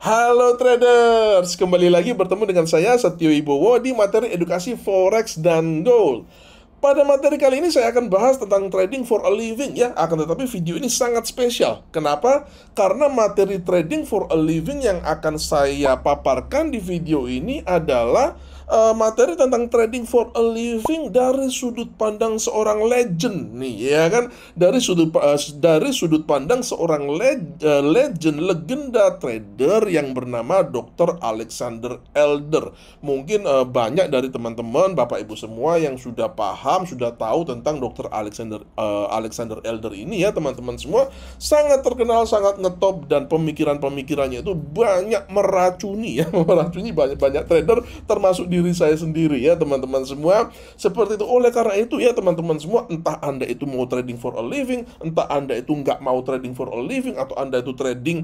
Halo traders, kembali lagi bertemu dengan saya Setio Wibowo di materi edukasi Forex dan Gold. Pada materi kali ini saya akan bahas tentang trading for a living ya. Akan tetapi video ini sangat spesial. Kenapa? Karena materi trading for a living yang akan saya paparkan di video ini adalah materi tentang trading for a living dari sudut pandang seorang legend nih, ya kan? Dari sudut pandang seorang legend, legenda trader yang bernama Dr. Alexander Elder. Mungkin banyak dari teman-teman, Bapak Ibu semua yang sudah paham, sudah tahu tentang Dr. Alexander Elder ini ya, teman-teman semua. Sangat terkenal, sangat ngetop, dan pemikirannya itu banyak meracuni ya, meracuni banyak trader, termasuk diri saya sendiri ya, teman-teman semua. Seperti itu. Oleh karena itu ya, teman-teman semua, entah Anda itu mau trading for a living, entah Anda itu nggak mau trading for a living, atau Anda itu trading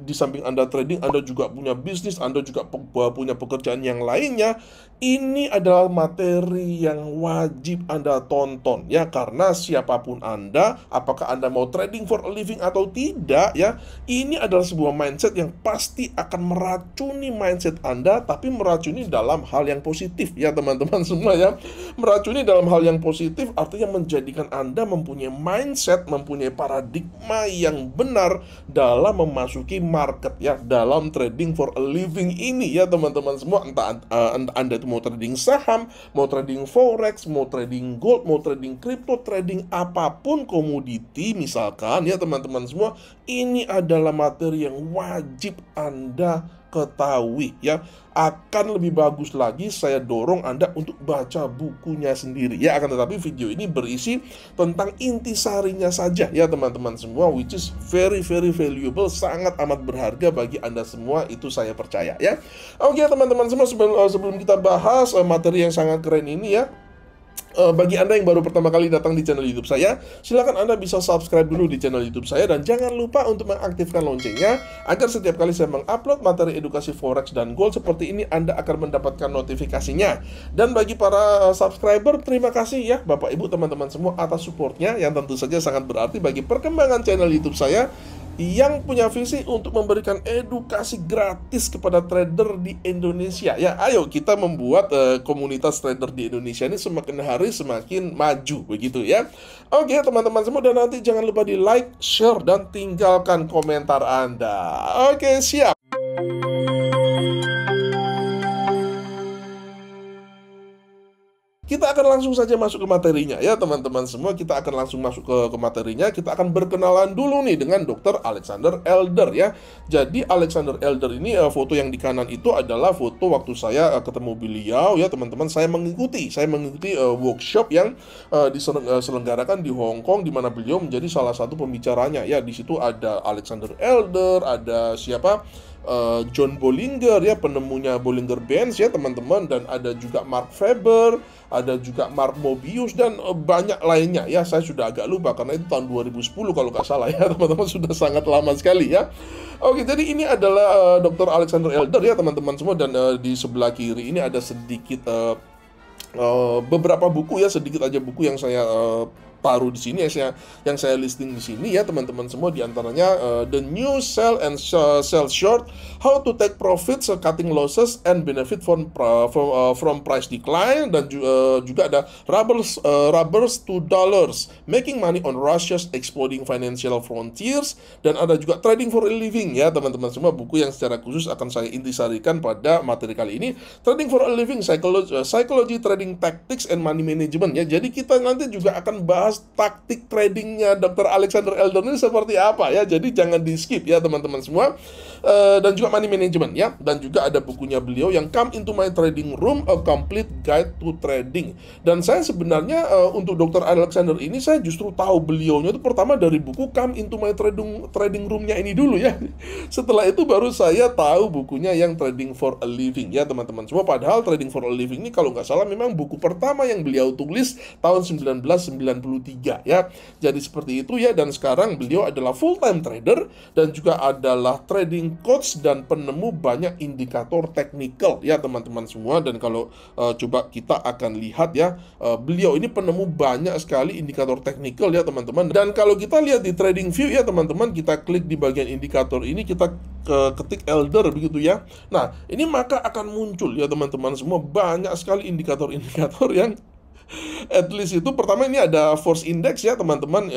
di samping Anda trading, Anda juga punya bisnis, Anda juga punya pekerjaan yang lainnya. Ini adalah materi yang wajib Anda tonton ya, karena siapapun Anda, apakah Anda mau trading for a living atau tidak ya, ini adalah sebuah mindset yang pasti akan meracuni mindset Anda, tapi meracuni dalam hal yang positif ya, teman-teman semua ya. Meracuni dalam hal yang positif artinya menjadikan Anda mempunyai mindset, mempunyai paradigma yang benar dalam memasuki market ya, dalam trading for a living ini ya, teman-teman semua. Entah Anda itu mau trading saham, mau trading forex, mau trading gold, mau trading crypto, trading apapun komoditi misalkan ya, teman-teman semua, ini adalah materi yang wajib Anda ketahui ya. Akan lebih bagus lagi saya dorong Anda untuk baca bukunya sendiri ya. Akan tetapi video ini berisi tentang intisarinya saja ya, teman-teman semua, which is very valuable, sangat amat berharga bagi Anda semua, itu saya percaya ya. Oke, teman-teman semua, sebelum kita bahas materi yang sangat keren ini ya, bagi Anda yang baru pertama kali datang di channel YouTube saya, silakan Anda bisa subscribe dulu di channel YouTube saya, dan jangan lupa untuk mengaktifkan loncengnya agar setiap kali saya mengupload materi edukasi forex dan gold seperti ini, Anda akan mendapatkan notifikasinya. Dan bagi para subscriber, terima kasih ya Bapak Ibu, teman-teman semua, atas supportnya yang tentu saja sangat berarti bagi perkembangan channel YouTube saya yang punya visi untuk memberikan edukasi gratis kepada trader di Indonesia ya. Ayo kita membuat komunitas trader di Indonesia ini semakin hari semakin maju, begitu ya. Oke, teman-teman semua, dan nanti jangan lupa di like, share, dan tinggalkan komentar Anda. Oke, siap. Kita akan langsung saja masuk ke materinya ya, teman-teman semua. Kita akan langsung masuk ke materinya. Kita akan berkenalan dulu nih dengan Dr. Alexander Elder ya. Jadi Alexander Elder ini, foto yang di kanan itu adalah foto waktu saya ketemu beliau ya, teman-teman. Saya mengikuti workshop yang diselenggarakan di Hong Kong, di mana beliau menjadi salah satu pembicaranya ya. Di situ ada Alexander Elder, ada siapa? John Bollinger ya, penemunya Bollinger Bands ya, teman-teman, dan ada juga Mark Faber, ada juga Mark Mobius, dan banyak lainnya ya. Saya sudah agak lupa karena itu tahun 2010 kalau nggak salah ya, teman-teman, sudah sangat lama sekali ya. Oke, jadi ini adalah Dr. Alexander Elder ya, teman-teman semua, dan di sebelah kiri ini ada sedikit beberapa buku ya, sedikit aja buku yang saya taruh di sini ya, yang saya listing di sini ya, teman-teman semua. Di antaranya The New Sell and Sell Short, How to Take Profits, Cutting Losses and Benefit from Price Decline, dan juga ada Rubbers to Dollars, Making Money on Russia's Exploding Financial Frontiers, dan ada juga Trading for a Living ya, teman-teman semua, buku yang secara khusus akan saya intisarikan pada materi kali ini. Trading for a Living, Psychology, Trading Tactics and Money Management ya. Jadi kita nanti juga akan bahas taktik tradingnya Dr. Alexander Elder ini seperti apa ya. Jadi jangan di skip ya, teman-teman semua. Dan juga money management ya. Dan juga ada bukunya beliau yang Come Into My Trading Room, A Complete Guide to Trading. Dan saya sebenarnya untuk Dr. Alexander ini, saya justru tahu beliaunya itu pertama dari buku Come Into My Trading Room-nya ini dulu ya. Setelah itu baru saya tahu bukunya yang Trading for a Living ya, teman-teman semua. Padahal Trading for a Living ini kalau nggak salah memang buku pertama yang beliau tulis tahun 1993 2023 ya. Jadi seperti itu ya, dan sekarang beliau adalah full-time trader dan juga adalah trading coach dan penemu banyak indikator teknikal ya teman-teman semua. Dan kalau coba kita akan lihat ya, beliau ini penemu banyak sekali indikator teknikal ya teman-teman. Dan kalau kita lihat di TradingView ya teman-teman, kita klik di bagian indikator ini, kita ketik elder begitu ya. Nah, ini maka akan muncul ya teman-teman semua banyak sekali indikator-indikator yang at least itu. Pertama ini ada force index ya teman-teman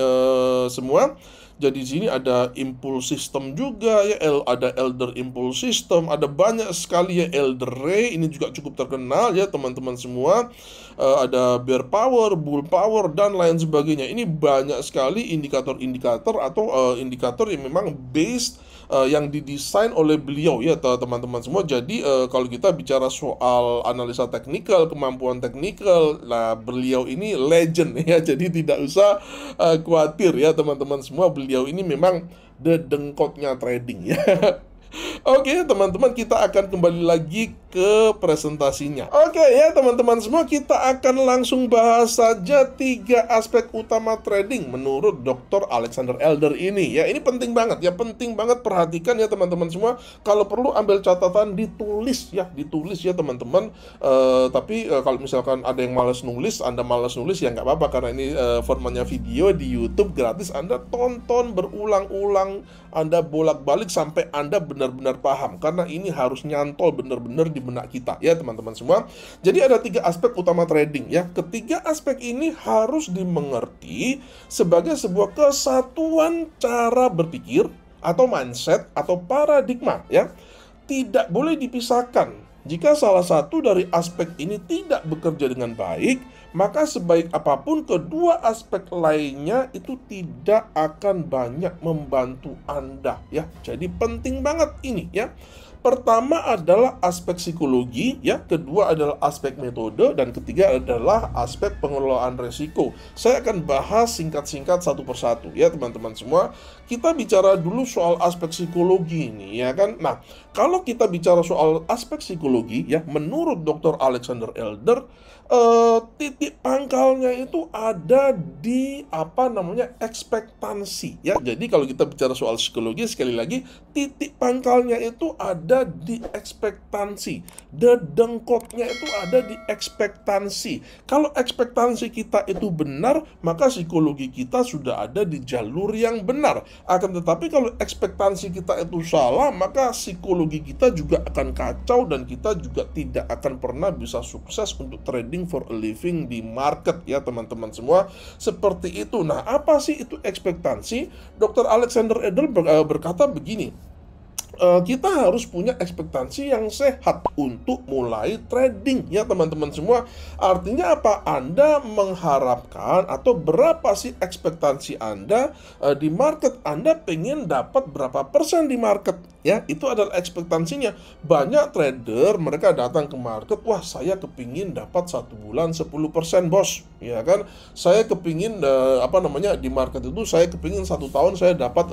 semua. Jadi di sini ada impulse system juga ya, ada elder impulse system, ada banyak sekali ya, elder ray ini juga cukup terkenal ya teman-teman semua. Ada bear power, bull power dan lain sebagainya. Ini banyak sekali indikator-indikator atau indikator yang memang based yang didesain oleh beliau ya teman-teman semua. Jadi kalau kita bicara soal analisa teknikal, kemampuan teknikal, nah beliau ini legend ya. Jadi tidak usah khawatir ya teman-teman semua, beliau ini memang dedengkotnya trading ya. Oke teman-teman, kita akan kembali lagi ke presentasinya. Oke ya teman-teman semua, kita akan langsung bahas saja 3 aspek utama trading menurut Dr. Alexander Elder ini ya. Ini penting banget ya, penting banget, perhatikan ya teman-teman semua. Kalau perlu ambil catatan, ditulis ya teman-teman. Tapi kalau misalkan ada yang malas nulis, Anda malas nulis ya nggak apa-apa, karena ini formatnya video di YouTube gratis. Anda tonton berulang-ulang, Anda bolak-balik sampai Anda benar-benar paham, karena ini harus nyantol benar-benar di benak kita ya teman-teman semua. Jadi ada 3 aspek utama trading ya. Ketiga aspek ini harus dimengerti sebagai sebuah kesatuan cara berpikir atau mindset atau paradigma ya. Tidak boleh dipisahkan. Jika salah satu dari aspek ini tidak bekerja dengan baik, maka sebaik apapun kedua aspek lainnya itu tidak akan banyak membantu Anda ya. Jadi penting banget ini ya. Pertama adalah aspek psikologi ya, kedua adalah aspek metode, dan ketiga adalah aspek pengelolaan resiko. Saya akan bahas singkat-singkat satu persatu ya teman-teman semua. Kita bicara dulu soal aspek psikologi ini ya kan. Nah, kalau kita bicara soal aspek psikologi ya, menurut Dr. Alexander Elder, titik pangkalnya itu ada di ekspektansi ya. Jadi kalau kita bicara soal psikologi, sekali lagi titik pangkalnya itu ada di ekspektansi. Dedengkotnya itu ada di ekspektansi. Kalau ekspektansi kita itu benar, maka psikologi kita sudah ada di jalur yang benar. Akan tetapi kalau ekspektansi kita itu salah, maka psikologi kita juga akan kacau dan kita juga tidak akan pernah bisa sukses untuk trading for a living di market ya teman-teman semua. Seperti itu. Nah, apa sih itu ekspektansi? Dr. Alexander Elder berkata begini, kita harus punya ekspektansi yang sehat untuk mulai trading ya teman-teman semua. Artinya apa? Anda mengharapkan atau berapa sih ekspektansi Anda di market? Anda pengen dapat berapa persen di market ya? Itu adalah ekspektansinya. Banyak trader mereka datang ke market, wah saya kepingin dapat 1 bulan 10% bos ya kan. Saya kepingin di market itu saya kepingin 1 tahun saya dapat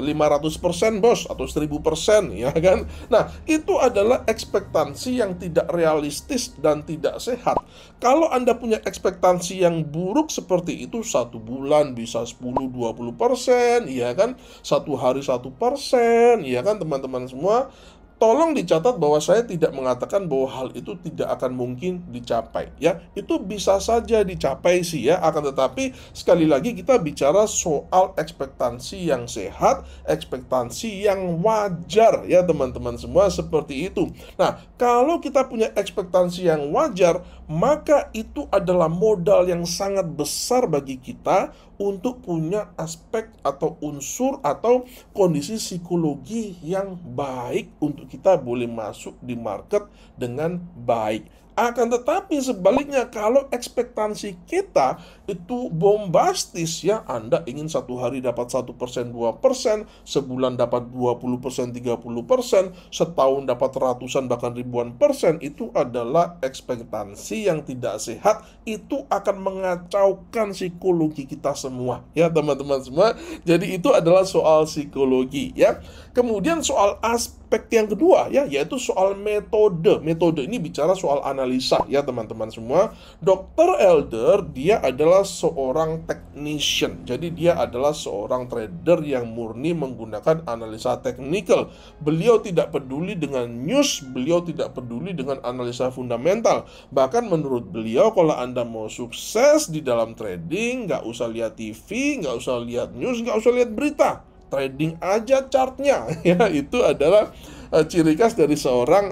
500% bos atau 1000% ya kan. Nah, itu adalah ekspektansi yang tidak realistis dan tidak sehat. Kalau Anda punya ekspektansi yang buruk seperti itu, 1 bulan bisa 10-20% ya kan, 1 hari 1% ya kan teman-teman semua. Tolong dicatat bahwa saya tidak mengatakan bahwa hal itu tidak akan mungkin dicapai ya. Itu bisa saja dicapai sih ya, akan tetapi sekali lagi kita bicara soal ekspektansi yang sehat, ekspektansi yang wajar ya teman-teman semua, seperti itu. Nah, kalau kita punya ekspektansi yang wajar, maka itu adalah modal yang sangat besar bagi kita untuk punya aspek atau unsur atau kondisi psikologi yang baik untuk kita boleh masuk di market dengan baik. Akan tetapi sebaliknya, kalau ekspektansi kita itu bombastis ya, Anda ingin 1 hari dapat 1%, 2%, sebulan dapat 20%, 30%, setahun dapat ratusan bahkan ribuan persen, itu adalah ekspektansi yang tidak sehat. Itu akan mengacaukan psikologi kita semua ya teman-teman semua. Jadi itu adalah soal psikologi ya. Kemudian soal aspek aspek yang kedua ya, yaitu soal metode. Metode ini bicara soal analisa ya teman-teman semua. Dr. Elder dia adalah seorang technician. Jadi dia adalah seorang trader yang murni menggunakan analisa teknikal. Beliau tidak peduli dengan news, beliau tidak peduli dengan analisa fundamental. Bahkan menurut beliau, kalau Anda mau sukses di dalam trading, nggak usah lihat TV, nggak usah lihat news, nggak usah lihat berita, trading aja chartnya. Ya, itu adalah ciri khas dari seorang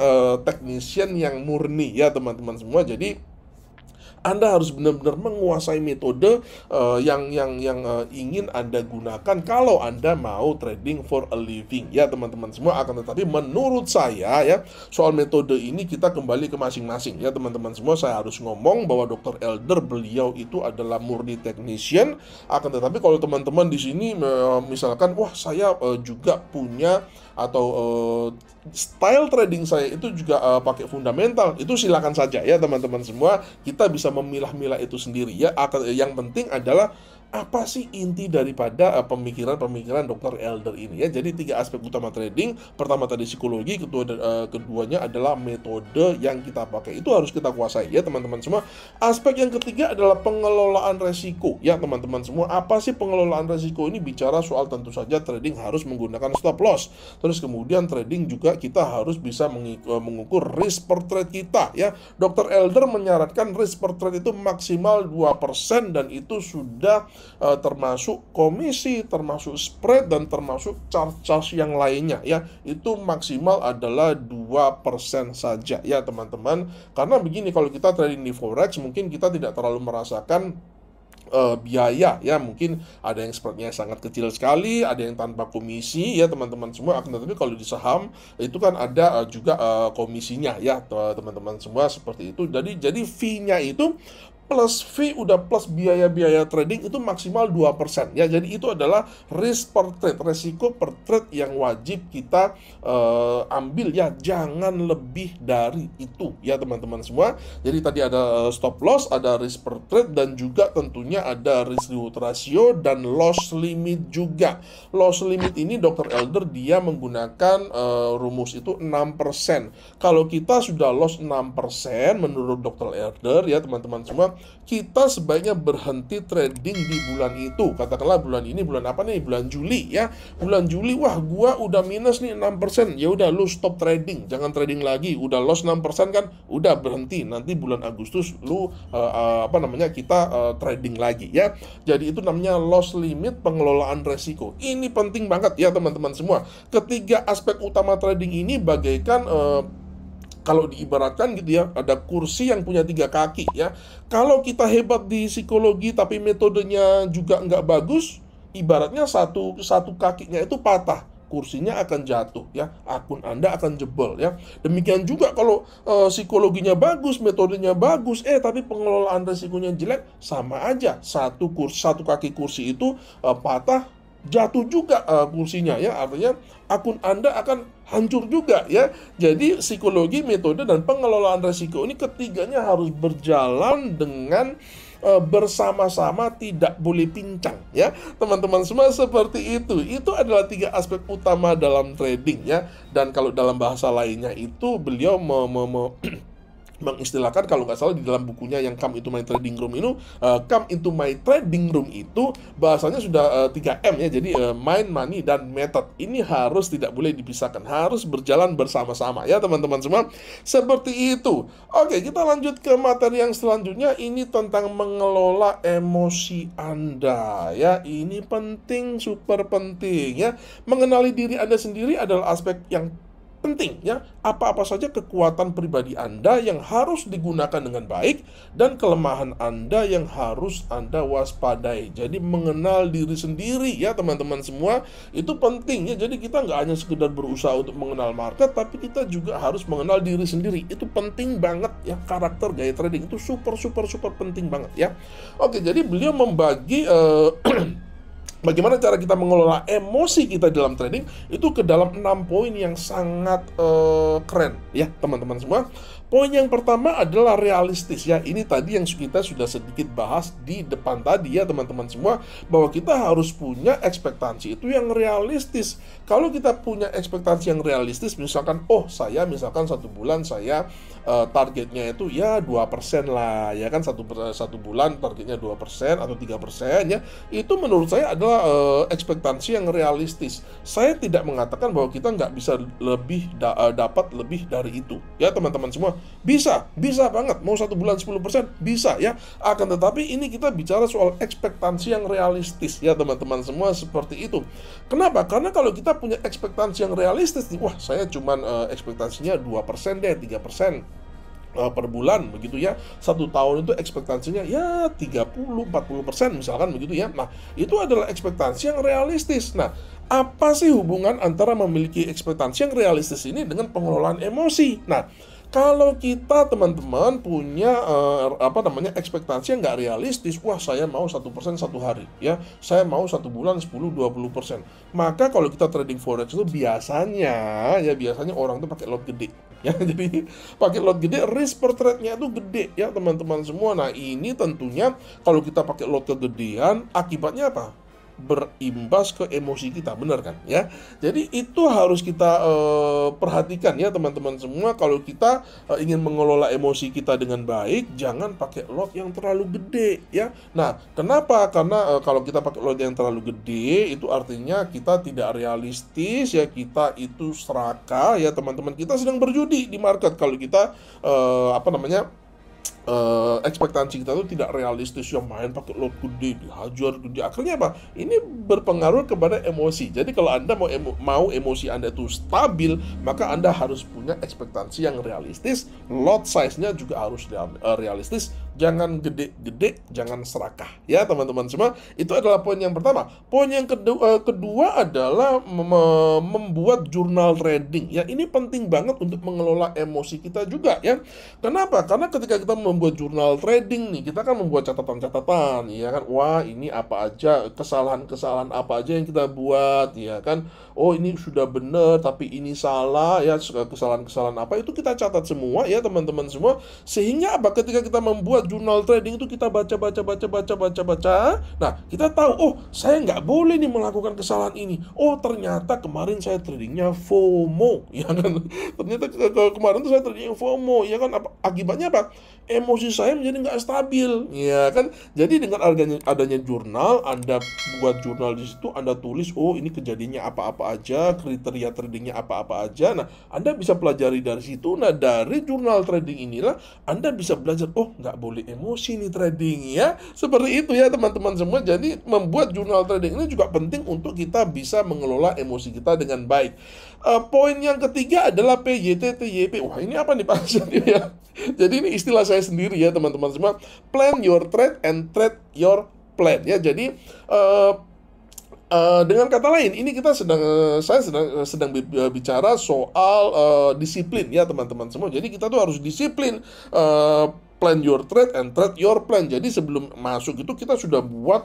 technician yang murni ya teman-teman semua. Jadi Anda harus benar-benar menguasai metode yang ingin Anda gunakan kalau Anda mau trading for a living ya teman-teman semua. Akan tetapi menurut saya ya, soal metode ini kita kembali ke masing-masing ya teman-teman semua. Saya harus ngomong bahwa Dr. Elder beliau itu adalah murni technician. Akan tetapi kalau teman-teman di sini misalkan, wah saya juga punya atau style trading saya itu juga pakai fundamental, itu silakan saja ya teman-teman semua. Kita bisa memilah-milah itu sendiri ya. Yang penting adalah apa sih inti daripada pemikiran-pemikiran Dr. Elder ini ya. Jadi 3 aspek utama trading. Pertama tadi psikologi, keduanya adalah metode yang kita pakai. Itu harus kita kuasai ya teman-teman semua. Aspek yang ketiga adalah pengelolaan resiko ya teman-teman semua. Apa sih pengelolaan resiko ini? Bicara soal tentu saja trading harus menggunakan stop loss. Terus kemudian trading juga kita harus bisa mengukur risk per trade kita ya. Dr. Elder menyarankan risk per trade itu maksimal 2% dan itu sudah termasuk komisi, termasuk spread, dan termasuk charge-charge yang lainnya ya. Itu maksimal adalah 2% saja ya teman-teman. Karena begini, kalau kita trading di forex mungkin kita tidak terlalu merasakan biaya ya, mungkin ada yang spreadnya sangat kecil sekali, ada yang tanpa komisi ya teman-teman semua. Akan tetapi kalau di saham itu kan ada juga komisinya ya teman-teman semua, seperti itu. Jadi fee-nya itu plus fee udah plus biaya-biaya trading itu maksimal 2% ya. Jadi itu adalah risk per trade, resiko per trade yang wajib kita ambil ya, jangan lebih dari itu ya teman-teman semua. Jadi tadi ada stop loss, ada risk per trade, dan juga tentunya ada risk reward ratio dan loss limit juga. Loss limit ini Dr. Elder dia menggunakan rumus itu 6%. Kalau kita sudah loss 6% menurut Dr. Elder ya teman-teman semua, kita sebaiknya berhenti trading di bulan itu. Katakanlah bulan ini bulan apa nih? Bulan Juli ya. Bulan Juli, wah gua udah minus nih 6%. Ya udah lu stop trading, jangan trading lagi. Udah loss 6% kan? Udah berhenti. Nanti bulan Agustus lu kita trading lagi ya. Jadi itu namanya loss limit, pengelolaan resiko. Ini penting banget ya teman-teman semua. Ketiga aspek utama trading ini bagaikan kalau diibaratkan gitu ya, ada kursi yang punya 3 kaki ya. Kalau kita hebat di psikologi tapi metodenya juga nggak bagus, ibaratnya satu kakinya itu patah, kursinya akan jatuh ya, akun Anda akan jebol ya. Demikian juga kalau psikologinya bagus, metodenya bagus, tapi pengelolaan resikonya jelek, sama aja, satu kaki kursi itu patah, jatuh juga kursinya ya. Artinya akun Anda akan hancur juga ya. Jadi psikologi, metode, dan pengelolaan resiko ini ketiganya harus berjalan dengan bersama-sama, tidak boleh pincang ya teman-teman semua, seperti itu. Itu adalah 3 aspek utama dalam trading ya. Dan kalau dalam bahasa lainnya itu beliau mengistilahkan, kalau nggak salah di dalam bukunya yang Come Into My Trading Room ini, Come Into My Trading Room itu bahasanya sudah 3M ya. Jadi mind, money, dan method ini harus tidak boleh dipisahkan, harus berjalan bersama-sama ya teman-teman semua, seperti itu. Oke, kita lanjut ke materi yang selanjutnya. Ini tentang mengelola emosi Anda ya. Ini penting, super penting ya. Mengenali diri Anda sendiri adalah aspek yang penting ya. Apa-apa saja kekuatan pribadi Anda yang harus digunakan dengan baik, dan kelemahan Anda yang harus Anda waspadai. Jadi mengenal diri sendiri ya teman-teman semua, itu penting ya. Jadi kita nggak hanya sekedar berusaha untuk mengenal market, tapi kita juga harus mengenal diri sendiri. Itu penting banget ya. Karakter gaya trading itu super penting banget ya. Oke, jadi beliau membagi bagaimana cara kita mengelola emosi kita dalam trading itu ke dalam 6 poin yang sangat keren ya teman-teman semua. Poin yang pertama adalah realistis ya. Ini tadi yang kita sudah sedikit bahas di depan tadi ya teman-teman semua, bahwa kita harus punya ekspektasi itu yang realistis. Kalau kita punya ekspektasi yang realistis, misalkan saya misalkan 1 bulan saya targetnya itu ya 2% lah ya kan, satu bulan targetnya 2% atau 3% ya. Itu menurut saya adalah ekspektasi yang realistis. Saya tidak mengatakan bahwa kita nggak bisa dapat lebih dari itu ya teman-teman semua. Bisa banget, mau 1 bulan 10% bisa ya. Akan tetapi ini kita bicara soal ekspektasi yang realistis ya teman-teman semua, seperti itu. Kenapa? Karena kalau kita punya ekspektasi yang realistis nih, wah saya cuman ekspektasinya 2% deh, 3% per bulan begitu ya. 1 tahun itu ekspektasinya ya 30-40% misalkan begitu ya. Nah, itu adalah ekspektasi yang realistis. Nah, apa sih hubungan antara memiliki ekspektasi yang realistis ini dengan pengelolaan emosi? Nah, kalau kita teman-teman punya ekspektasi yang nggak realistis, wah saya mau 1% 1 hari ya, saya mau 1 bulan 10-20%. Maka kalau kita trading forex itu biasanya orang tuh pakai lot gede ya. Jadi pakai lot gede, risk per trade-nya itu gede ya teman-teman semua. Nah, ini tentunya kalau kita pakai lot kegedean, akibatnya apa? Berimbas ke emosi kita, benar kan ya. Jadi itu harus kita perhatikan ya teman-teman semua. Kalau kita ingin mengelola emosi kita dengan baik, jangan pakai lot yang terlalu gede ya. Nah, kenapa? Karena kalau kita pakai lot yang terlalu gede, itu artinya kita tidak realistis ya, kita itu serakah ya teman-teman. Kita sedang berjudi di market kalau kita ekspektasi kita itu tidak realistis, yang main pakai lot gede, dihajar gede. Akhirnya apa? Ini berpengaruh kepada emosi. Jadi kalau Anda mau emosi Anda itu stabil, maka Anda harus punya ekspektasi yang realistis. Lot size-nya juga harus realistis. Jangan gede-gede, jangan serakah ya teman-teman semua. Itu adalah poin yang pertama. Poin yang kedua adalah membuat jurnal trading ya. Ini penting banget untuk mengelola emosi kita juga ya. Kenapa? Karena ketika kita membuat jurnal trading nih, kita kan membuat catatan-catatan ya kan. Wah, ini apa aja, kesalahan-kesalahan apa aja yang kita buat ya kan. Oh, ini sudah benar tapi ini salah ya, kesalahan-kesalahan apa itu kita catat semua ya teman-teman semua. Sehingga apa? Ketika kita membuat jurnal trading itu kita baca. Nah, kita tahu, oh saya nggak boleh nih melakukan kesalahan ini. Oh, ternyata kemarin saya tradingnya FOMO ya kan. Ternyata kemarin tuh saya tradingnya FOMO ya kan. Akibatnya apa? Emosi saya menjadi nggak stabil ya kan. Jadi dengan adanya jurnal, Anda buat jurnal di situ, Anda tulis, oh ini kejadiannya apa-apa aja, kriteria tradingnya apa-apa aja. Nah, Anda bisa pelajari dari situ. Nah, dari jurnal trading inilah Anda bisa belajar, oh nggak boleh emosi nih trading ya. Seperti itu ya teman-teman semua. Jadi membuat jurnal trading ini juga penting untuk kita bisa mengelola emosi kita dengan baik. Poin yang ketiga adalah PYT, TYP. Wah, ini apa nih Pak ya? Jadi ini istilah saya sendiri ya teman-teman semua. Plan your trade and trade your plan ya. Jadi dengan kata lain, ini saya sedang bicara soal disiplin ya teman-teman semua. Jadi kita tuh harus disiplin, plan your trade and trade your plan. Jadi sebelum masuk itu kita sudah buat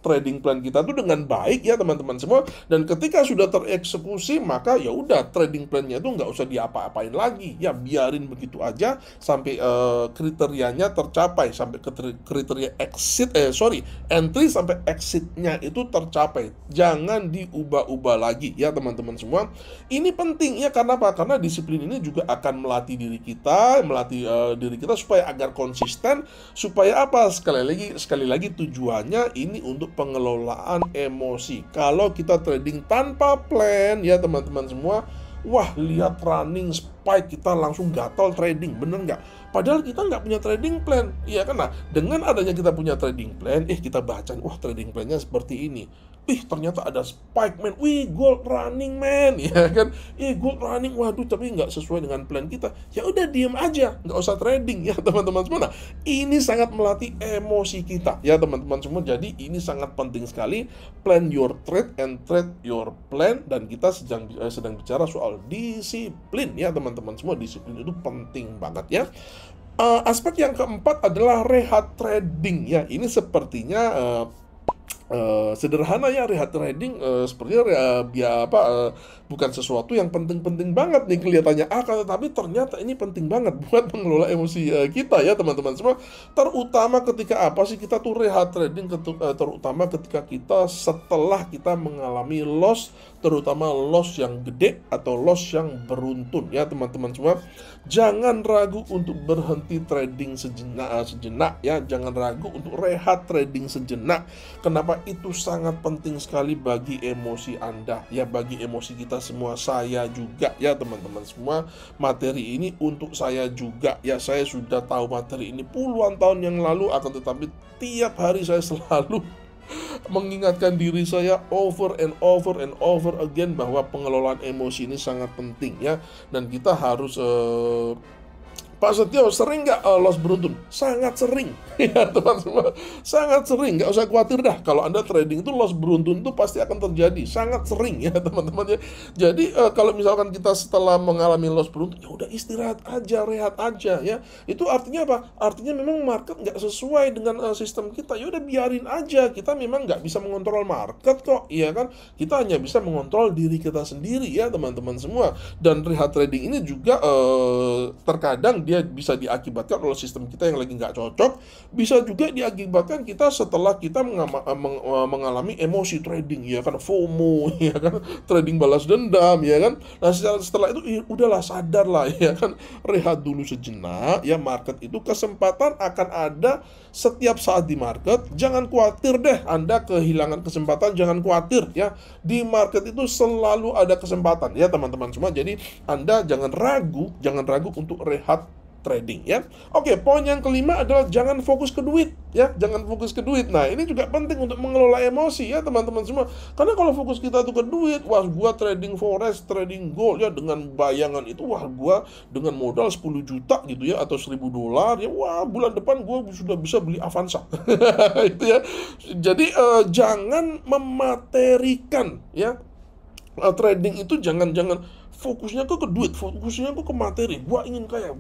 trading plan kita tuh dengan baik ya teman-teman semua. Dan ketika sudah tereksekusi, maka ya udah trading plannya tuh nggak usah diapa-apain lagi ya, biarin begitu aja sampai kriterianya tercapai, sampai kriteria entry sampai exitnya itu tercapai. Jangan diubah-ubah lagi ya teman-teman semua. Ini penting ya, karena apa? Karena disiplin ini juga akan melatih diri kita supaya agar konsisten, supaya apa? Sekali lagi tujuannya ini untuk pengelolaan emosi. Kalau kita trading tanpa plan ya teman-teman semua, wah lihat running spike kita langsung gatal trading, bener nggak? Padahal kita nggak punya trading plan, iya kan? Nah, dengan adanya kita punya trading plan, kita baca, wah trading plannya seperti ini. Ternyata ada spike man, gold running man, ya kan? Gold running, waduh, tapi nggak sesuai dengan plan kita. Ya udah diem aja, nggak usah trading ya teman-teman semua. Nah, ini sangat melatih emosi kita ya teman-teman semua. Jadi ini sangat penting sekali, plan your trade and trade your plan. Dan kita sedang bicara soal disiplin ya teman-teman semua. Disiplin itu penting banget ya. Aspek yang keempat adalah rehat trading ya. Ini sepertinya sederhana ya, rehat trading sepertinya bukan sesuatu yang penting-penting banget nih kelihatannya, tetapi ternyata ini penting banget buat mengelola emosi kita ya teman-teman semua. Terutama ketika apa sih kita tuh rehat trading, terutama ketika kita setelah kita mengalami loss, terutama loss yang gede atau loss yang beruntun ya teman-teman semua. Jangan ragu untuk berhenti trading sejenak ya, jangan ragu untuk rehat trading sejenak. Kenapa? Itu sangat penting sekali bagi emosi Anda ya, bagi emosi kita semua. Saya juga ya teman-teman semua, materi ini untuk saya juga ya. Saya sudah tahu materi ini puluhan tahun yang lalu, akan tetapi tiap hari saya selalu mengingatkan diri saya over and over again bahwa pengelolaan emosi ini sangat penting ya. Dan kita harus Pak Setio, sering nggak loss beruntun? Sangat sering ya teman semua, sangat sering. Nggak usah khawatir dah, kalau Anda trading itu loss beruntun itu pasti akan terjadi, sangat sering ya teman-teman ya. Jadi kalau misalkan kita setelah mengalami loss beruntun, ya udah istirahat aja, rehat aja ya. Itu artinya apa? Artinya memang market nggak sesuai dengan sistem kita. Ya udah biarin aja, kita memang nggak bisa mengontrol market kok, iya kan? Kita hanya bisa mengontrol diri kita sendiri ya teman-teman semua. Dan rehat trading ini juga terkadang dia bisa diakibatkan oleh sistem kita yang lagi nggak cocok, bisa juga diakibatkan kita setelah kita mengalami emosi trading ya kan, FOMO ya kan, trading balas dendam ya kan. Nah setelah itu udahlah, sadar lah ya kan, rehat dulu sejenak ya. Market itu kesempatan akan ada setiap saat di market. Jangan khawatir deh Anda kehilangan kesempatan, jangan khawatir ya, di market itu selalu ada kesempatan ya teman-teman semua. Jadi Anda jangan ragu untuk rehat trading ya. Oke, poin yang kelima adalah jangan fokus ke duit ya, jangan fokus ke duit. Nah, ini juga penting untuk mengelola emosi ya teman-teman semua. Karena kalau fokus kita tuh ke duit, wah gua trading forex, trading gold ya, dengan bayangan itu wah gua dengan modal 10 juta gitu ya, atau $1.000 ya, wah bulan depan gua sudah bisa beli Avanza. Itu ya. Jadi jangan mematerikan ya. Trading itu jangan fokusnya ke duit, fokusnya ke materi. Gua ingin kaya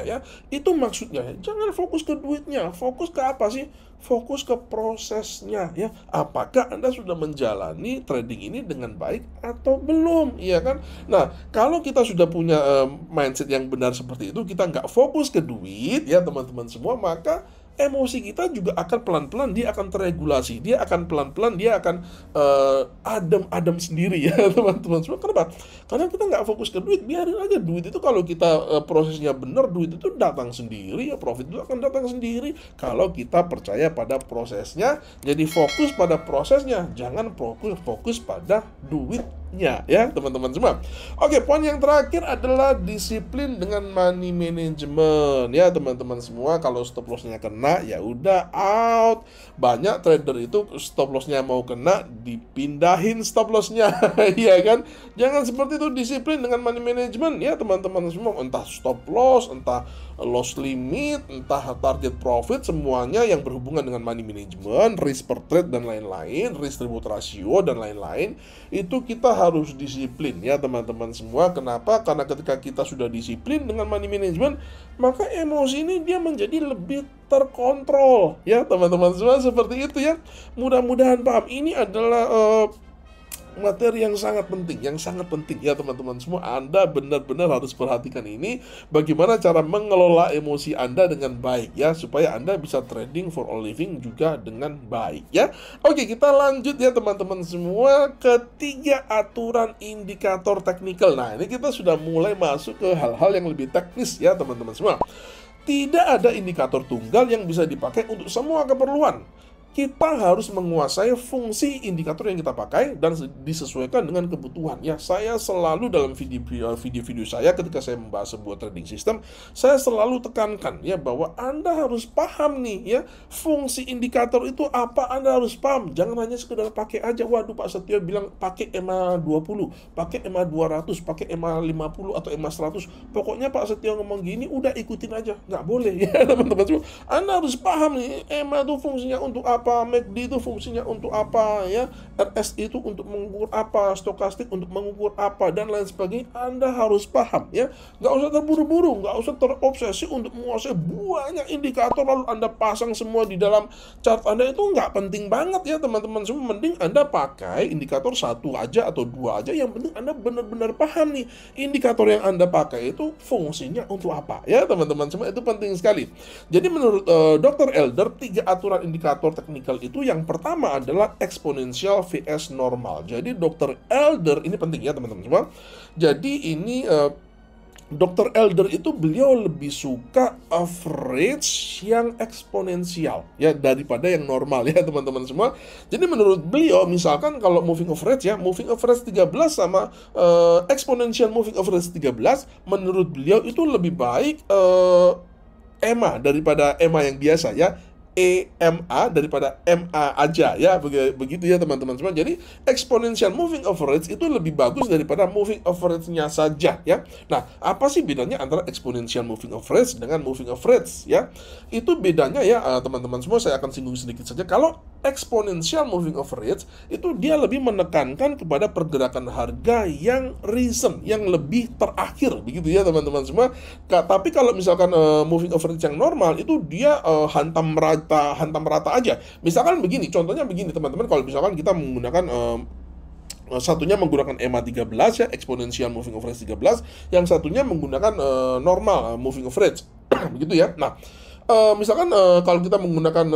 ya. Itu maksudnya ya. Jangan fokus ke duitnya, fokus ke apa sih? Fokus ke prosesnya ya. Apakah Anda sudah menjalani trading ini dengan baik atau belum, iya kan? Nah, kalau kita sudah punya mindset yang benar seperti itu, kita nggak fokus ke duit ya teman-teman semua, maka emosi kita juga akan pelan-pelan dia akan terregulasi, dia akan pelan-pelan dia akan adem sendiri ya teman-teman semua. Kenapa? Karena kita nggak fokus ke duit, biarin aja duit itu, kalau kita prosesnya benar, duit itu datang sendiri ya, profit itu akan datang sendiri kalau kita percaya pada prosesnya. Jadi fokus pada prosesnya, jangan fokus pada duitnya ya teman-teman semua. Oke, poin yang terakhir adalah disiplin dengan money management ya teman-teman semua. Kalau stop lossnya kena ya udah out. Banyak trader itu stop lossnya mau kena dipindahin stop lossnya ya kan. Jangan seperti itu, disiplin dengan money management ya teman-teman semua. Entah stop loss, entah loss limit, entah target profit, semuanya yang berhubungan dengan money management, risk per trade dan lain-lain, risk reward ratio dan lain-lain, itu kita harus disiplin ya teman-teman semua. Kenapa? Karena ketika kita sudah disiplin dengan money management, maka emosi ini dia menjadi lebih terkontrol ya teman-teman semua, seperti itu ya. Mudah-mudahan paham. Ini adalah materi yang sangat penting ya teman-teman semua. Anda benar-benar harus perhatikan ini, bagaimana cara mengelola emosi Anda dengan baik ya, supaya Anda bisa trading for a living juga dengan baik ya. Oke, kita lanjut ya teman-teman semua, ketiga aturan indikator teknikal. Nah, ini kita sudah mulai masuk ke hal-hal yang lebih teknis ya teman-teman semua. Tidak ada indikator tunggal yang bisa dipakai untuk semua keperluan. Kita harus menguasai fungsi indikator yang kita pakai dan disesuaikan dengan kebutuhan ya. Saya selalu dalam video-video saya ketika saya membahas sebuah trading system, saya selalu tekankan ya bahwa Anda harus paham nih ya, fungsi indikator itu apa, Anda harus paham. Jangan hanya sekedar pakai aja. Waduh, Pak Setio bilang pakai EMA 20, pakai EMA 200, pakai EMA 50 atau EMA 100. Pokoknya Pak Setio ngomong gini, udah ikutin aja. Nggak boleh ya teman-teman semua. Anda harus paham nih, EMA itu fungsinya untuk apa, apa, MACD itu fungsinya untuk apa, ya, RSI itu untuk mengukur apa, stokastik untuk mengukur apa, dan lain sebagainya. Anda harus paham, ya. Nggak usah terburu-buru, nggak usah terobsesi untuk menguasai banyak indikator lalu Anda pasang semua di dalam chart Anda. Itu nggak penting banget ya teman-teman semua. Mending Anda pakai indikator satu aja atau dua aja. Yang penting Anda benar-benar paham nih indikator yang Anda pakai itu fungsinya untuk apa, ya teman-teman semua. Itu penting sekali. Jadi menurut Dr. Elder, 3 aturan indikator teknikal itu, yang pertama adalah eksponensial vs normal. Jadi Dr. Elder ini penting ya teman-teman semua. Jadi ini Dr. Elder itu beliau lebih suka average yang eksponensial ya daripada yang normal ya teman-teman semua. Jadi menurut beliau, misalkan kalau moving average ya, moving average 13 sama exponential moving average 13, menurut beliau itu lebih baik EMA daripada EMA yang biasa ya. EMA daripada MA aja ya, begitu ya teman-teman semua. Jadi exponential moving average itu lebih bagus daripada moving average-nya saja ya. Nah, apa sih bedanya antara exponential moving average dengan moving average ya? Itu bedanya ya teman-teman semua, saya akan singgung sedikit saja. Kalau exponential moving average itu dia lebih menekankan kepada pergerakan harga yang recent, yang lebih terakhir, begitu ya teman-teman semua. Tapi kalau misalkan moving average yang normal itu dia hantam rata aja. Misalkan begini, contohnya begini teman-teman, kalau misalkan kita menggunakan satunya menggunakan EMA 13 ya, exponential moving average 13, yang satunya menggunakan normal moving average. Begitu ya. Nah, misalkan kalau kita menggunakan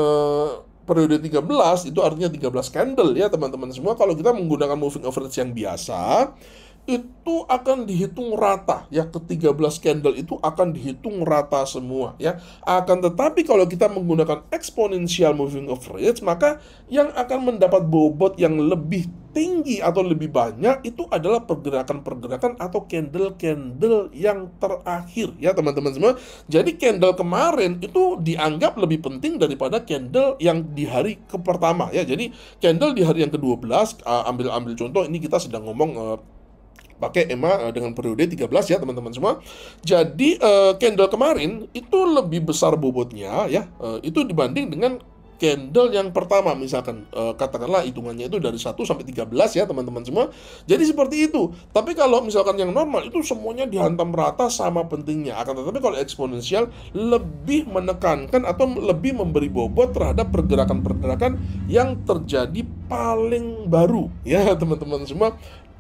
periode 13 itu artinya 13 candle ya teman-teman semua. Kalau kita menggunakan moving average yang biasa, itu akan dihitung rata ya, ke 13 candle itu akan dihitung rata semua ya. Akan tetapi kalau kita menggunakan exponential moving average, maka yang akan mendapat bobot yang lebih tinggi atau lebih banyak itu adalah pergerakan-pergerakan atau candle-candle yang terakhir ya teman-teman semua. Jadi candle kemarin itu dianggap lebih penting daripada candle yang di hari pertama ya. Jadi candle di hari yang ke-12, ambil contoh, ini kita sedang ngomong pakai EMA dengan periode 13 ya teman-teman semua. Jadi candle kemarin itu lebih besar bobotnya ya, itu dibanding dengan candle yang pertama, misalkan katakanlah hitungannya itu dari 1 sampai 13 ya teman-teman semua. Jadi seperti itu. Tapi kalau misalkan yang normal itu semuanya dihantam rata sama pentingnya. Akan tetapi kalau eksponensial lebih menekankan atau lebih memberi bobot terhadap pergerakan-pergerakan yang terjadi paling baru ya teman-teman semua,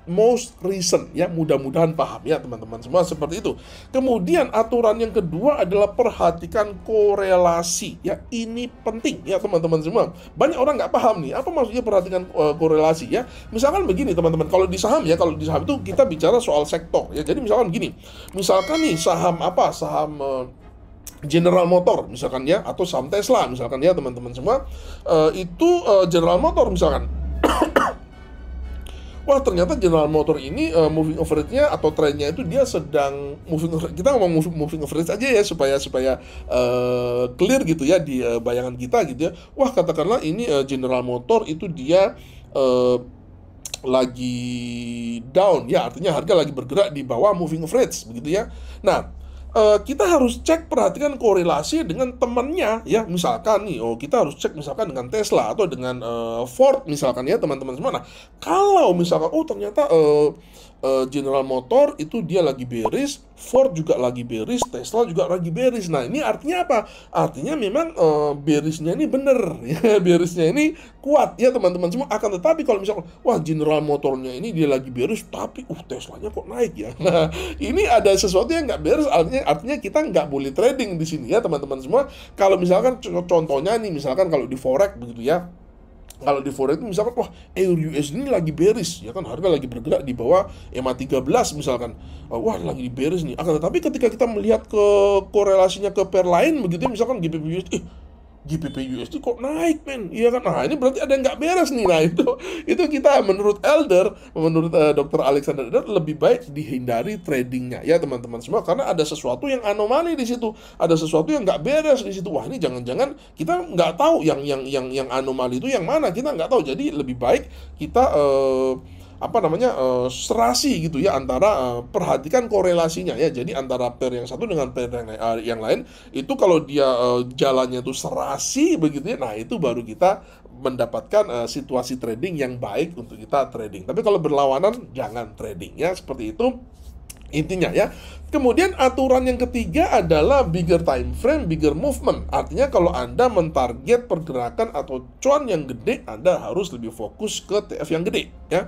most recent ya. Mudah-mudahan paham ya teman-teman semua, seperti itu. Kemudian aturan yang kedua adalah perhatikan korelasi ya. Ini penting ya teman-teman semua. Banyak orang nggak paham nih apa maksudnya perhatikan korelasi ya. Misalkan begini teman-teman, kalau di saham ya, kalau di saham itu kita bicara soal sektor ya. Jadi misalkan gini, misalkan nih saham apa, saham General Motor misalkan ya, atau saham Tesla misalkan ya teman-teman semua. General Motor misalkan wah, ternyata General Motor ini moving average-nya atau trennya itu dia sedang moving average. Kita ngomong moving average aja ya supaya clear gitu ya di bayangan kita gitu ya. Wah, katakanlah ini General Motor itu dia lagi down ya, artinya harga lagi bergerak di bawah moving average begitu ya. Nah, kita harus perhatikan korelasi dengan temannya ya. Misalkan nih, kita harus cek misalkan dengan Tesla atau dengan Ford misalkan ya teman-teman semua. Nah, kalau misalkan ternyata General Motor itu dia lagi bearish, Ford juga lagi bearish, Tesla juga lagi bearish. Nah, ini artinya apa? Artinya memang bearishnya ini bener ya, bearishnya ini kuat ya teman-teman semua. Akan tetapi kalau misalkan wah, General Motornya ini dia lagi bearish, tapi Teslanya kok naik ya. Nah, ini ada sesuatu yang nggak beres, artinya kita nggak boleh trading di sini ya teman-teman semua. Kalau misalkan contohnya nih, misalkan kalau di forex begitu ya. Kalau di forex itu misalkan wah, EUR/USD ini lagi bearish ya kan, harga lagi bergerak di bawah EMA 13 misalkan. Wah, lagi bearish nih. Akan tetapi ketika kita melihat ke korelasinya ke pair lain begitu, misalkan GBP/USD, GBP/USD kok naik men, iya kan? Nah, ini berarti ada yang nggak beres nih. Nah, itu kita menurut Dr. Alexander Elder lebih baik dihindari tradingnya ya teman-teman semua, karena ada sesuatu yang anomali di situ, ada sesuatu yang nggak beres di situ. Wah, ini jangan-jangan kita nggak tahu yang anomali itu yang mana, kita nggak tahu. Jadi lebih baik kita serasi gitu ya, antara perhatikan korelasinya ya. Jadi antara pair yang satu dengan pair yang lain itu kalau dia jalannya itu serasi begitu ya, nah itu baru kita mendapatkan situasi trading yang baik untuk kita trading. Tapi kalau berlawanan jangan trading ya, seperti itu intinya ya. Kemudian aturan yang ketiga adalah bigger time frame, bigger movement. Artinya kalau Anda mentarget pergerakan atau cuan yang gede, Anda harus lebih fokus ke TF yang gede ya.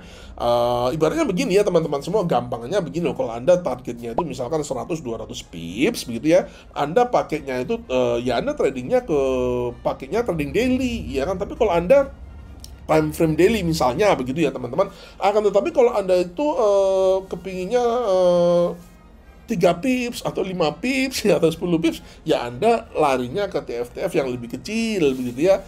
Ibaratnya begini ya teman-teman semua, gampangnya begini loh. Kalau Anda targetnya itu misalkan 100-200 pips begitu ya, Anda pakainya itu ya Anda pakainya trading daily ya kan. Tapi kalau Anda time frame daily misalnya begitu ya teman-teman, akan tetapi kalau Anda itu kepinginnya 3 pips atau 5 pips ya, atau 10 pips, ya Anda larinya ke TF-TF yang lebih kecil begitu ya,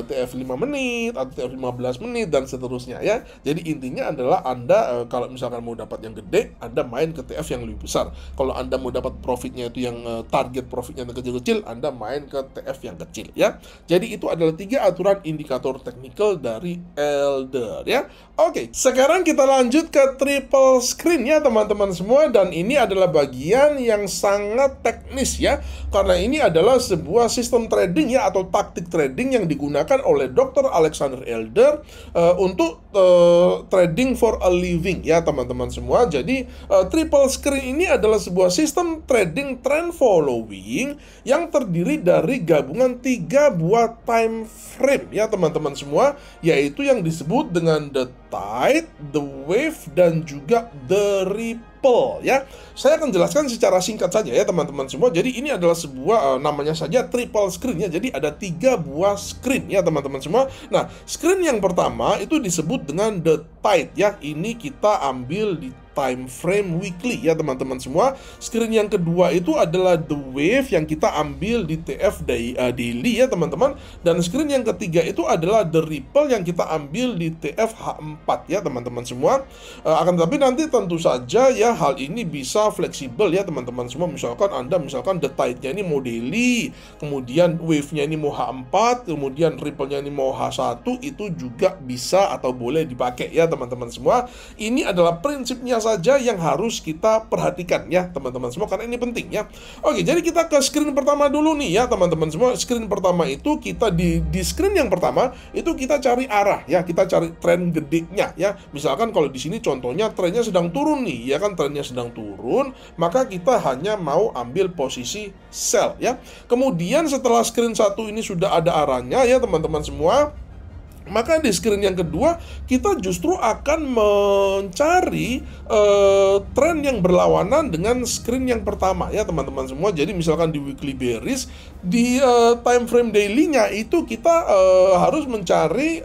TF 5 menit atau TF 15 menit dan seterusnya ya. Jadi intinya adalah Anda kalau misalkan mau dapat yang gede, Anda main ke TF yang lebih besar. Kalau Anda mau dapat profitnya itu yang target profitnya yang kecil-kecil, Anda main ke TF yang kecil ya. Jadi itu adalah 3 aturan indikator teknikal dari Elder ya. Oke, sekarang kita lanjut ke triple screen ya teman-teman semua, dan ini adalah bagian yang sangat teknis ya, karena ini adalah sebuah sistem trading ya, atau taktik trading yang digunakan oleh Dr. Alexander Elder untuk trading for a living ya teman-teman semua. Jadi triple screen ini adalah sebuah sistem trading trend following yang terdiri dari gabungan 3 buah time frame ya teman-teman semua, yaitu yang disebut dengan the tide, the wave, dan juga the ripple ya. Saya akan jelaskan secara singkat saja ya teman-teman semua. Jadi ini adalah sebuah namanya saja triple screen ya. Jadi ada 3 buah screen ya teman-teman semua. Nah, screen yang pertama itu disebut dengan the tide ya. Ini kita ambil di time frame weekly ya teman-teman semua. Screen yang kedua itu adalah the wave yang kita ambil di TF daily ya teman-teman. Dan screen yang ketiga itu adalah the ripple yang kita ambil di TF H4 ya teman-teman semua. Akan tetapi nanti tentu saja ya hal ini bisa fleksibel ya teman-teman semua. Misalkan Anda the tide-nya ini mau daily, kemudian wave-nya ini mau H4, kemudian ripple-nya ini mau H1, itu juga bisa atau boleh dipakai ya teman-teman semua. Ini adalah prinsipnya saja yang harus kita perhatikan ya teman-teman semua, karena ini penting ya. Oke, jadi kita ke screen pertama dulu nih ya teman-teman semua. Screen pertama itu kita di screen yang pertama itu kita cari arah ya, kita cari tren gedenya ya. Misalkan kalau di sini contohnya trennya sedang turun nih ya kan, trennya sedang turun, maka kita hanya mau ambil posisi sell ya. Kemudian setelah screen satu ini sudah ada arahnya ya teman-teman semua, maka di screen yang kedua kita justru akan mencari tren yang berlawanan dengan screen yang pertama ya teman-teman semua. Jadi misalkan di weekly bearish, di time frame daily-nya itu kita harus mencari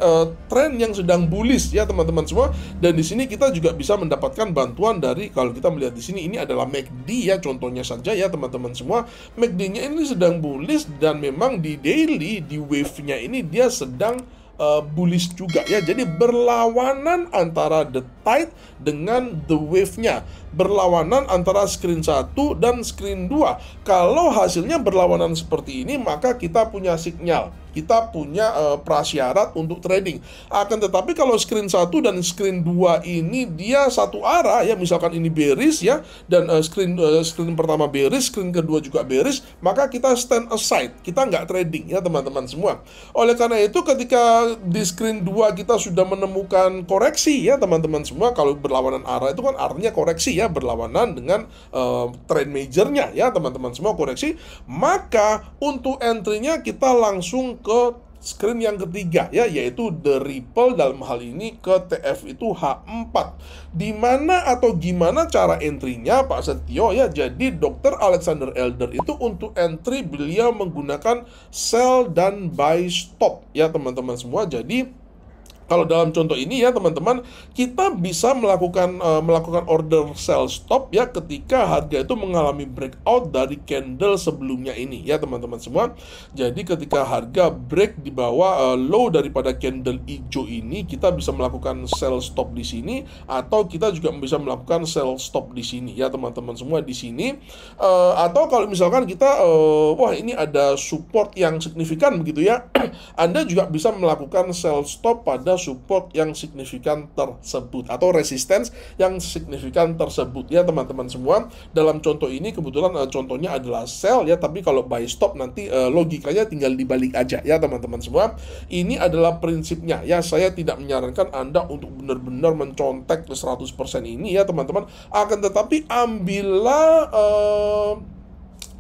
tren yang sedang bullish ya teman-teman semua. Dan di sini kita juga bisa mendapatkan bantuan dari, kalau kita melihat di sini ini adalah MACD ya, contohnya saja ya teman-teman semua. MACD-nya ini sedang bullish dan memang di daily, di wave-nya ini dia sedang bullish juga ya. Jadi berlawanan antara the tide dengan the wave-nya, berlawanan antara screen 1 dan screen 2. Kalau hasilnya berlawanan seperti ini, maka kita punya sinyal, kita punya prasyarat untuk trading. Akan tetapi kalau screen 1 dan screen 2 ini dia satu arah ya, misalkan ini bearish ya, dan screen pertama bearish, screen kedua juga bearish, maka kita stand aside, kita nggak trading ya teman-teman semua. Oleh karena itu ketika di screen 2 kita sudah menemukan koreksi ya teman-teman semua, kalau berlawanan arah itu kan artinya koreksi ya, berlawanan dengan trend majornya ya teman-teman semua, koreksi, maka untuk entry-nya kita langsung ke screen yang ketiga ya, yaitu the ripple, dalam hal ini ke TF itu H4. Dimana atau gimana cara entry-nya Pak Setio ya? Jadi Dr. Alexander Elder itu untuk entry beliau menggunakan sell dan buy stop ya teman-teman semua. Jadi kalau dalam contoh ini ya teman-teman, kita bisa melakukan order sell stop ya ketika harga itu mengalami breakout dari candle sebelumnya ini ya teman-teman semua. Jadi ketika harga break di bawah low daripada candle hijau ini, kita bisa melakukan sell stop di sini, atau kita juga bisa melakukan sell stop di sini ya teman-teman semua, di sini. Atau kalau misalkan kita wah ini ada support yang signifikan begitu ya, Anda juga bisa melakukan sell stop pada support yang signifikan tersebut atau resistance yang signifikan tersebut ya teman-teman semua. Dalam contoh ini kebetulan contohnya adalah sell ya, tapi kalau buy stop nanti logikanya tinggal dibalik aja ya teman-teman semua. Ini adalah prinsipnya ya, saya tidak menyarankan Anda untuk benar-benar mencontek ke 100% ini ya teman-teman, akan tetapi ambillah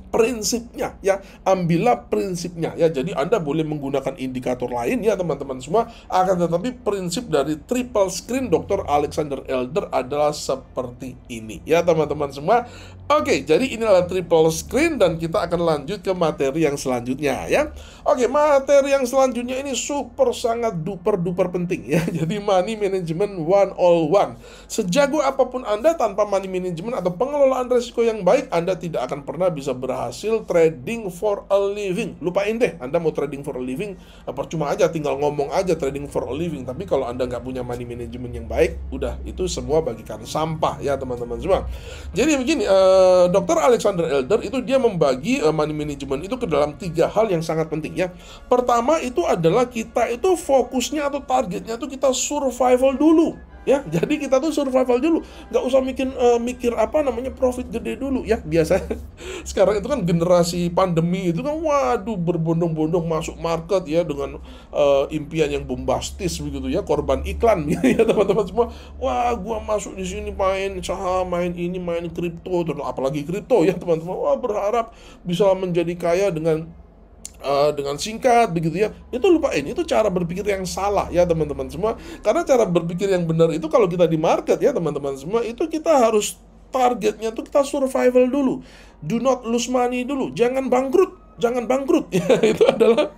prinsipnya ya, ambillah prinsipnya ya. Jadi Anda boleh menggunakan indikator lain ya teman-teman semua, akan tetapi prinsip dari triple screen Dr. Alexander Elder adalah seperti ini ya teman-teman semua. Oke, jadi inilah triple screen dan kita akan lanjut ke materi yang selanjutnya ya. Oke, materi yang selanjutnya ini super sangat duper duper penting ya. Jadi money management 101. Sejago apapun Anda, tanpa money management atau pengelolaan risiko yang baik, Anda tidak akan pernah bisa berhasil trading for a living. Lupain deh, Anda mau trading for a living, percuma aja, tinggal ngomong aja trading for a living. Tapi kalau Anda nggak punya money management yang baik, udah, itu semua bagikan sampah ya teman-teman semua. Jadi begini, Dr. Alexander Elder itu dia membagi money management itu ke dalam 3 hal yang sangat penting ya. Pertama itu adalah kita itu fokusnya atau targetnya itu kita survival dulu. Ya, jadi kita tuh survival dulu, nggak usah mikir apa namanya profit gede dulu ya. Biasa sekarang itu kan generasi pandemi itu kan, waduh, berbondong-bondong masuk market ya dengan impian yang bombastis begitu ya, korban iklan ya teman-teman semua. Wah, gua masuk di sini main saham, main ini, main kripto, apalagi kripto ya teman-teman. Wah, berharap bisa menjadi kaya dengan singkat begitu ya. Itu lupain, itu cara berpikir yang salah ya teman-teman semua. Karena cara berpikir yang benar itu kalau kita di market ya teman-teman semua, itu kita harus targetnya tuh kita survival dulu. Do not lose money dulu, jangan bangkrut ya. Itu adalah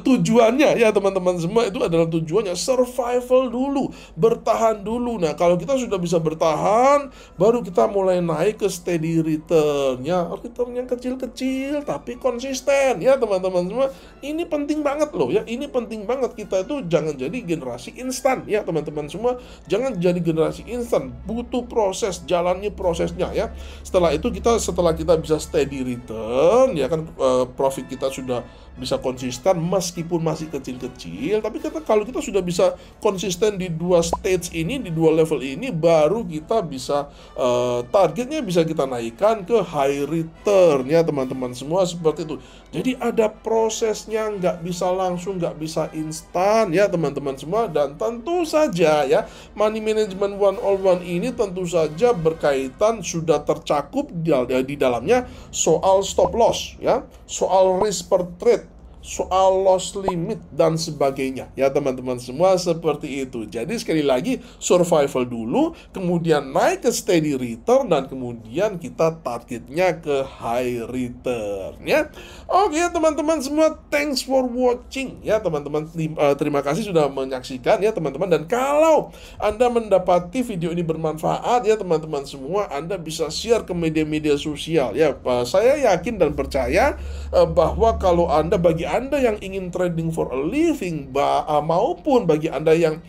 tujuannya ya teman-teman semua, itu adalah tujuannya, survival dulu, bertahan dulu. Nah, kalau kita sudah bisa bertahan, baru kita mulai naik ke steady return ya, return yang kecil-kecil tapi konsisten ya teman-teman semua. Ini penting banget loh ya, ini penting banget. Kita itu jangan jadi generasi instan ya teman-teman semua, jangan jadi generasi instan, butuh proses, jalani prosesnya ya. Setelah kita bisa steady return ya kan, profit kita sudah bisa konsisten meskipun masih kecil-kecil, tapi kalau kita sudah bisa konsisten di 2 stage ini, di 2 level ini, baru kita bisa targetnya bisa kita naikkan ke high return ya teman-teman semua, seperti itu. Jadi ada prosesnya, nggak bisa langsung, nggak bisa instan ya teman-teman semua. Dan tentu saja ya, money management 101 ini tentu saja berkaitan, sudah tercakup di dalamnya soal stop loss ya, soal risk per trade, soal loss limit dan sebagainya ya teman-teman semua, seperti itu. Jadi sekali lagi, survival dulu, kemudian naik ke steady return, dan kemudian kita targetnya ke high return ya. Oke teman-teman semua, thanks for watching ya teman-teman. Terima kasih sudah menyaksikan ya teman-teman. Dan kalau Anda mendapati video ini bermanfaat ya teman-teman semua, Anda bisa share ke media-media sosial ya. Saya yakin dan percaya bahwa kalau bagi Anda yang ingin trading for a living, maupun bagi Anda yang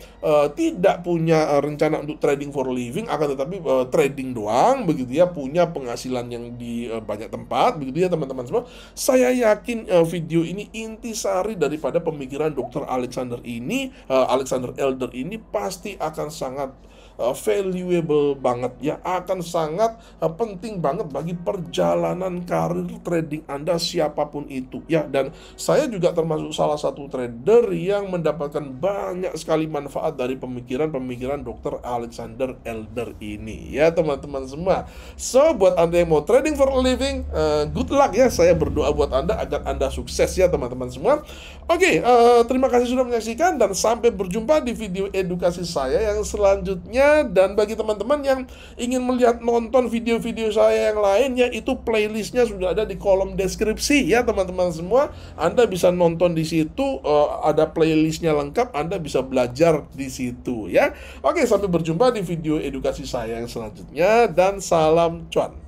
tidak punya rencana untuk trading for a living, akan tetapi trading doang begitu ya, punya penghasilan yang di banyak tempat begitu ya teman-teman semua, saya yakin video ini intisari daripada pemikiran Dr. Alexander Elder ini pasti akan sangat valuable banget ya, akan sangat penting banget bagi perjalanan karir trading Anda siapapun itu ya. Dan saya juga termasuk salah satu trader yang mendapatkan banyak sekali manfaat dari pemikiran-pemikiran Dr. Alexander Elder ini ya teman-teman semua. So buat Anda yang mau trading for a living, good luck ya. Saya berdoa buat Anda agar Anda sukses ya teman-teman semua. Oke, terima kasih sudah menyaksikan, dan sampai berjumpa di video edukasi saya yang selanjutnya. Dan bagi teman-teman yang ingin melihat nonton video-video saya yang lain, yaitu playlistnya sudah ada di kolom deskripsi ya teman-teman semua. Anda bisa nonton di situ, ada playlistnya lengkap, Anda bisa belajar di situ ya. Oke, sampai berjumpa di video edukasi saya yang selanjutnya, dan salam cuan.